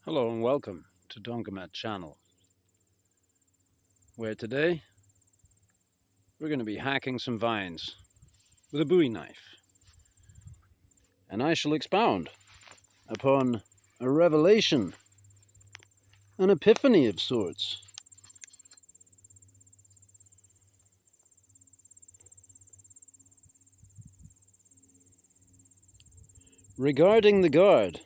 Hello and welcome to Dongamat channel, where today we're going to be hacking some vines with a Bowie knife, and I shall expound upon a revelation, an epiphany of sorts. Regarding the guard.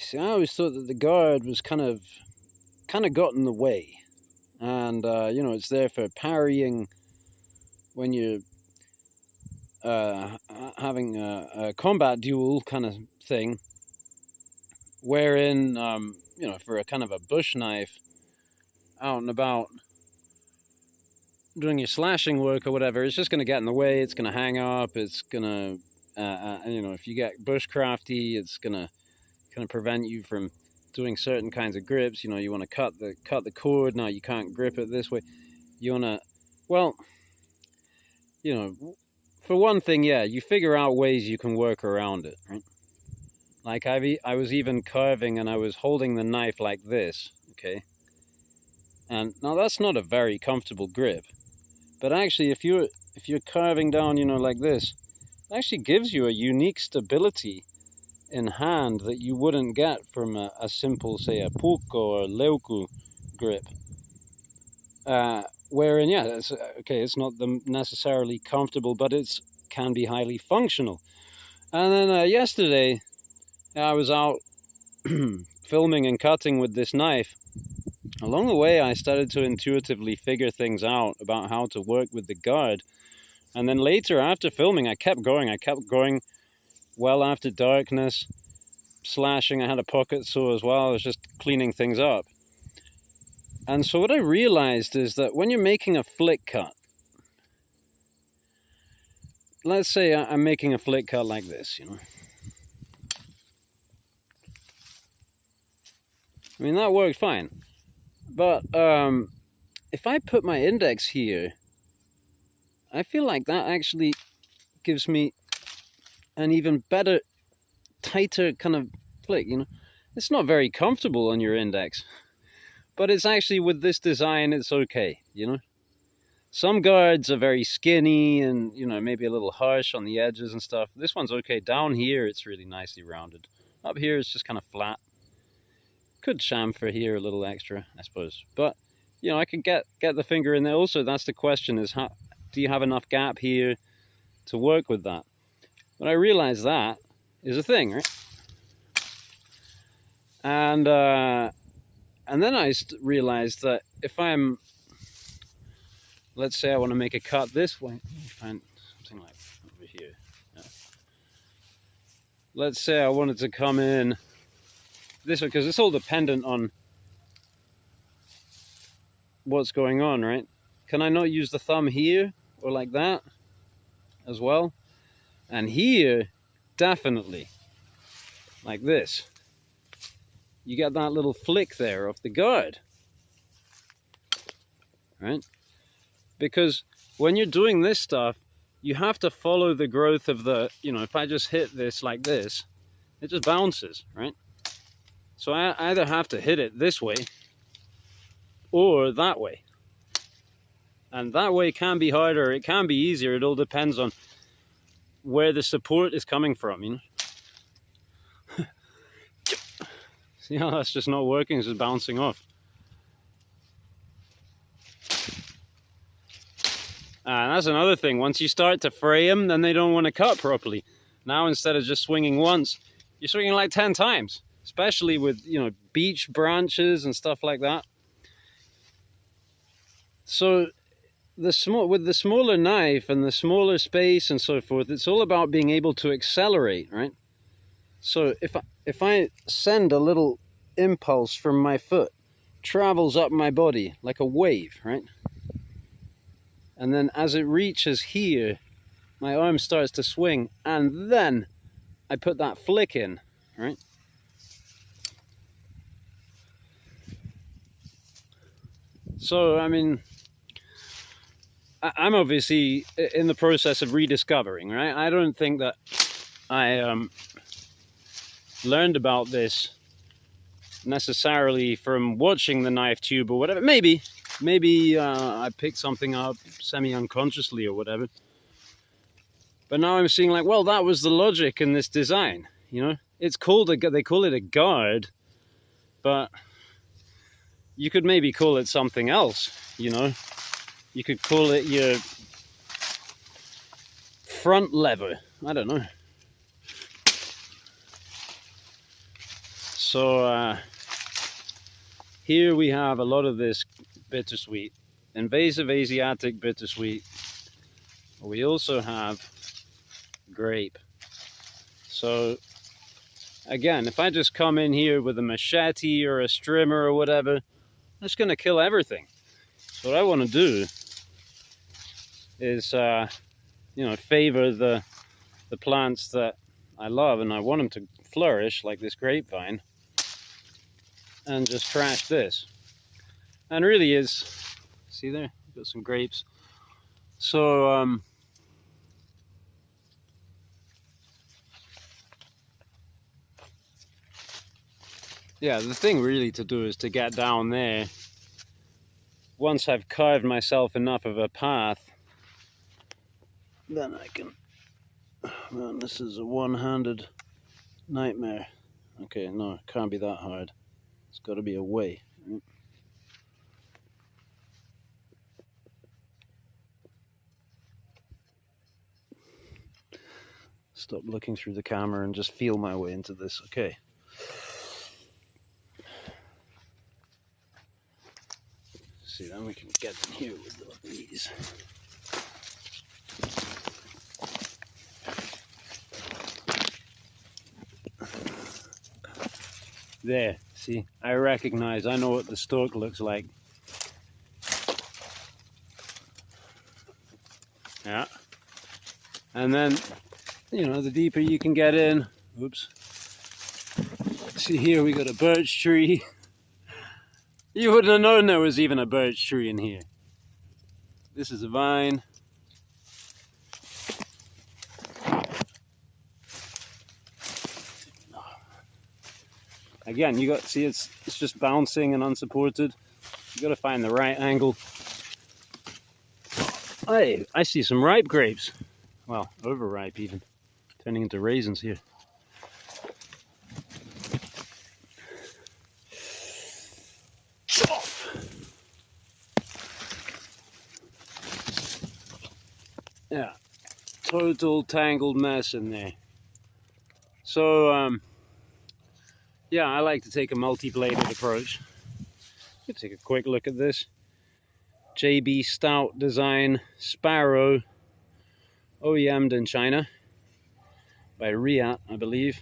See, I always thought that the guard was kind of got in the way, and it's there for parrying when you're having a combat duel kind of thing, wherein for a kind of a bush knife out and about doing your slashing work or whatever, it's just going to get in the way. It's going to hang up. It's going to if you get bushcrafty, it's going to kind of prevent you from doing certain kinds of grips. You want to cut the cord. Now you can't grip it this way. You want to, for one thing, you figure out ways you can work around it, right? Like I was even carving and I was holding the knife like this, okay? And now that's not a very comfortable grip, but actually if you're carving down, like this, it actually gives you a unique stability in hand that you wouldn't get from a simple, say, a puukko or leuku grip. Wherein, it's not necessarily comfortable, but it can be highly functional. And then yesterday, I was out filming and cutting with this knife. Along the way, I started to intuitively figure things out about how to work with the guard. And then later, after filming, I kept going well after darkness, slashing. I had a pocket saw as well. I was just cleaning things up. And so what I realized is that when you're making a flick cut, let's say I'm making a flick cut like this, I mean, that worked fine. But if I put my index here, I feel like that actually gives me an even better, tighter kind of flick, It's not very comfortable on your index, but it's actually, with this design, it's okay, Some guards are very skinny and, maybe a little harsh on the edges and stuff. This one's okay. Down here, it's really nicely rounded. Up here, it's just kind of flat. Could chamfer here a little extra, I suppose. But, I could get the finger in there. Also, that's the question, is do you have enough gap here to work with that? But I realized that is a thing, right? And then I realized that if let's say I want to make a cut this way, let me find something like over here. Yeah. Let's say I wanted to come in this way, because it's all dependent on what's going on, right? Can I not use the thumb here or like that as well? And here, definitely, like this. You get that little flick there of the guard, right? Because when you're doing this stuff, you have to follow the growth of the, if I just hit this like this, it just bounces, right? So I either have to hit it this way or that way. And that way can be harder, it can be easier, it all depends on where the support is coming from, See how that's just not working, it's just bouncing off. And that's another thing, once you start to fray them, then they don't want to cut properly. Now instead of just swinging once, you're swinging like 10 times, especially with, beech branches and stuff like that. So with the smaller knife and the smaller space and so forth, it's all about being able to accelerate, right? So if I send a little impulse from my foot, travels up my body like a wave, right? And then as it reaches here, my arm starts to swing, and then I put that flick in, right? So, I mean, I'm obviously in the process of rediscovering, right? I don't think that I learned about this necessarily from watching the knife tube or whatever. Maybe I picked something up semi-unconsciously or whatever. But now I'm seeing like, well, that was the logic in this design, you know? It's called they call it a guard, but you could maybe call it something else, you know? You could call it your front lever. I don't know. So here we have a lot of this bittersweet, invasive Asiatic bittersweet. We also have grape. So again, if I just come in here with a machete or a strimmer or whatever, that's going to kill everything. So what I want to do is, you know, favor the plants that I love and I want them to flourish, like this grapevine, and just trash this. And really is, see there, got some grapes. So yeah, the thing really to do is to get down there. Once I've carved myself enough of a path, then I can, man, this is a one-handed nightmare. Okay, no, it can't be that hard. It's got to be a way. Stop looking through the camera and just feel my way into this. Okay. See, then we can get in here with these. There, see, I recognize, I know what the stalk looks like. Yeah. And then, you know, the deeper you can get in, oops. See here, we got a birch tree. You wouldn't have known there was even a birch tree in here. This is a vine. Again, you got, see, it's just bouncing and unsupported. You got to find the right angle. Hey, I see some ripe grapes. Well, overripe even. Turning into raisins here. Yeah, total tangled mess in there. So, yeah, I like to take a multi-bladed approach. Let's take a quick look at this. JB Stout design Sparrow, OEM'd in China by Riat, I believe.